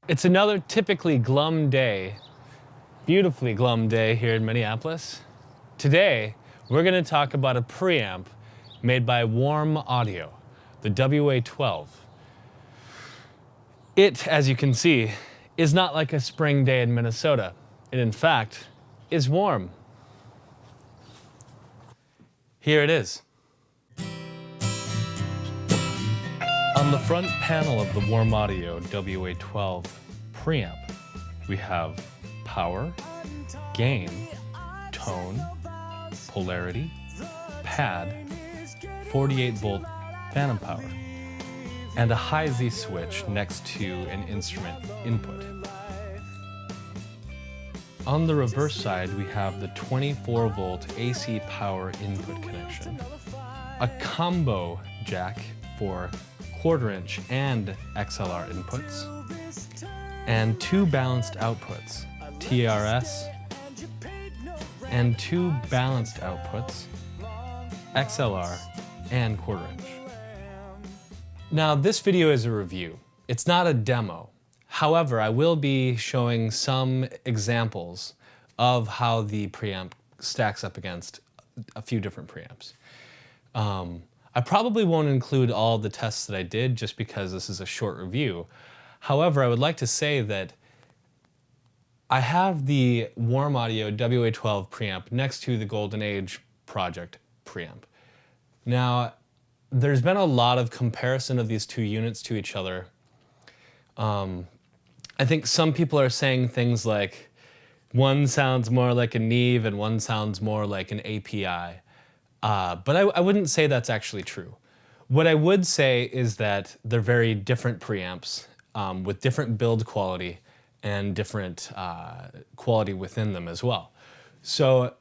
It's another typically glum day, beautifully glum day here in Minneapolis. Today, we're going to talk about a preamp made by Warm Audio, the WA12. It, as you can see, is not like a spring day in Minnesota. It, in fact, is warm. Here it is. On the front panel of the Warm Audio WA12 preamp, we have power, gain, tone, polarity, pad, 48-volt phantom power, and a high Z switch next to an instrument input. On the reverse side, we have the 24-volt AC power input connection, a combo jack for 1/4-inch and XLR inputs, and two balanced outputs, TRS, and two balanced outputs, XLR and 1/4-inch. Now, this video is a review. It's not a demo. However, I will be showing some examples of how the preamp stacks up against a few different preamps. I probably won't include all the tests that I did just because this is a short review. However, I would like to say that I have the Warm Audio WA12 preamp next to the Golden Age Project preamp. Now, there's been a lot of comparison of these two units to each other. I think some people are saying things like, one sounds more like a Neve and one sounds more like an API. But I wouldn't say that's actually true. What I would say is that they're very different preamps with different build quality and different quality within them as well. So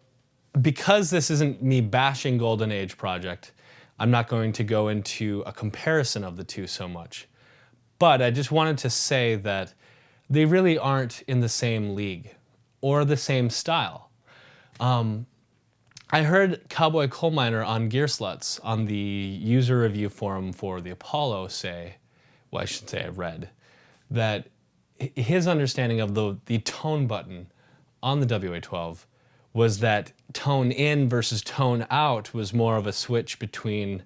because this isn't me bashing Golden Age Project, I'm not going to go into a comparison of the two so much. But I just wanted to say that they really aren't in the same league or the same style. I heard Cowboy Coal Miner on Gear Sluts on the user review forum for the Apollo say, well, I should say I read, that his understanding of the tone button on the WA12 was that tone in versus tone out was more of a switch between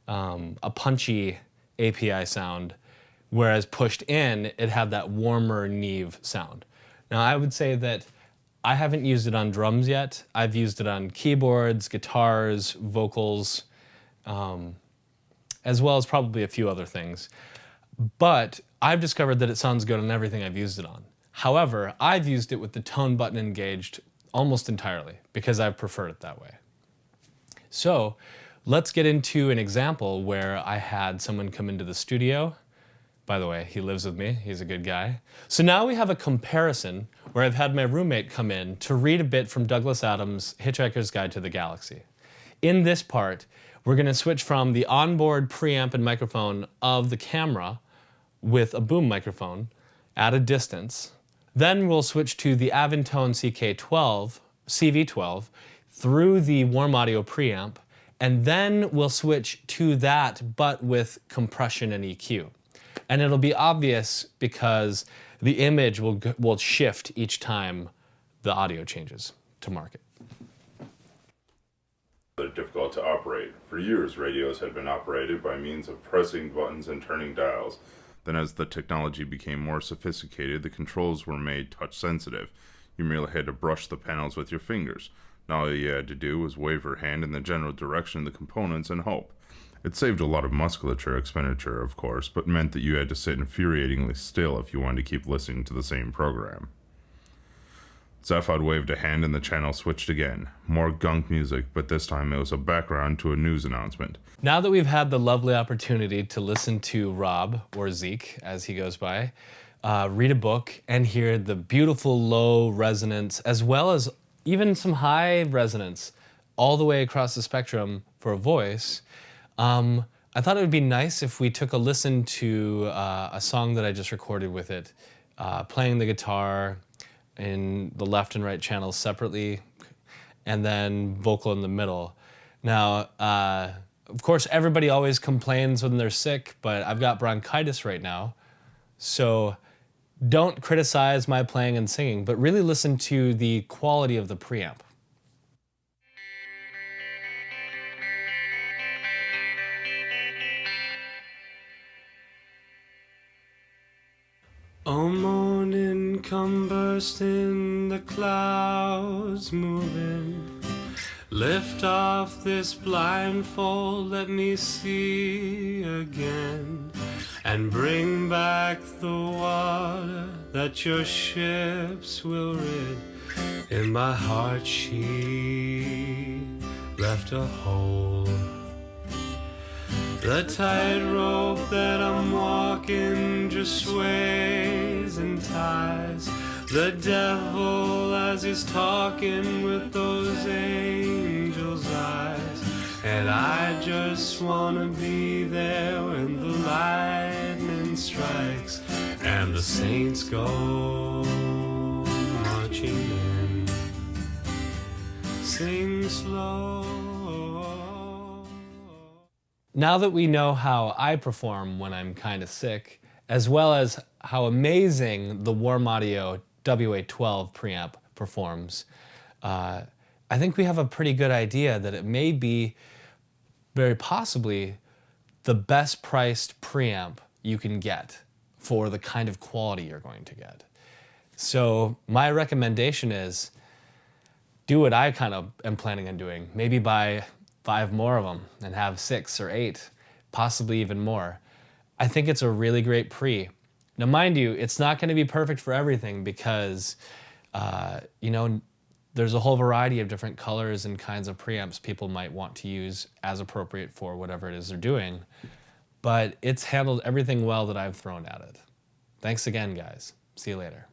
a punchy API sound, whereas pushed in, it had that warmer Neve sound. Now, I would say that I haven't used it on drums yet. I've used it on keyboards, guitars, vocals, as well as probably a few other things. But I've discovered that it sounds good on everything I've used it on. However, I've used it with the tone button engaged almost entirely because I've preferred it that way. So let's get into an example where I had someone come into the studio. By the way, he lives with me. He's a good guy. So now we have a comparison where I've had my roommate come in to read a bit from Douglas Adams' Hitchhiker's Guide to the Galaxy. In this part, we're going to switch from the onboard preamp and microphone of the camera with a boom microphone at a distance. Then we'll switch to the Aventone CV12 through the Warm Audio preamp, and then we'll switch to that but with compression and EQ. And it'll be obvious because the image will shift each time the audio changes to market. They're difficult to operate. For years, radios had been operated by means of pressing buttons and turning dials. Then as the technology became more sophisticated, the controls were made touch sensitive. You merely had to brush the panels with your fingers. Now all you had to do was wave your hand in the general direction of the components and hope. It saved a lot of musculature expenditure, of course, but meant that you had to sit infuriatingly still if you wanted to keep listening to the same program. Zaphod waved a hand and the channel switched again. More gunk music, but this time it was a background to a news announcement. Now that we've had the lovely opportunity to listen to Rob, or Zeke as he goes by, read a book and hear the beautiful low resonance as well as even some high resonance all the way across the spectrum for a voice, I thought it would be nice if we took a listen to a song that I just recorded with it, playing the guitar in the left and right channels separately, and then vocal in the middle. Now, of course, everybody always complains when they're sick, but I've got bronchitis right now, so Don't criticize my playing and singing, but really listen to the quality of the preamp. Oh, morning come bursting, the clouds moving. Lift off this blindfold, let me see again, and bring back the water that your ships will rid. In my heart she left a hole. The tightrope that I'm walking just sways and ties. The devil as he's talking with those angels' eyes. And I just wanna be there when the lightning strikes and the saints go marching in. Sing slow. Now that we know how I perform when I'm kind of sick, as well as how amazing the Warm Audio WA12 preamp performs, I think we have a pretty good idea that it may be very possibly the best priced preamp you can get for the kind of quality you're going to get. So my recommendation is do what I kind of am planning on doing. Maybe buy 5 more of them and have 6 or 8, possibly even more. I think it's a really great pre. Now, mind you, it's not going to be perfect for everything because, you know, there's a whole variety of different colors and kinds of preamps people might want to use as appropriate for whatever it is they're doing. But it's handled everything well that I've thrown at it. Thanks again, guys. See you later.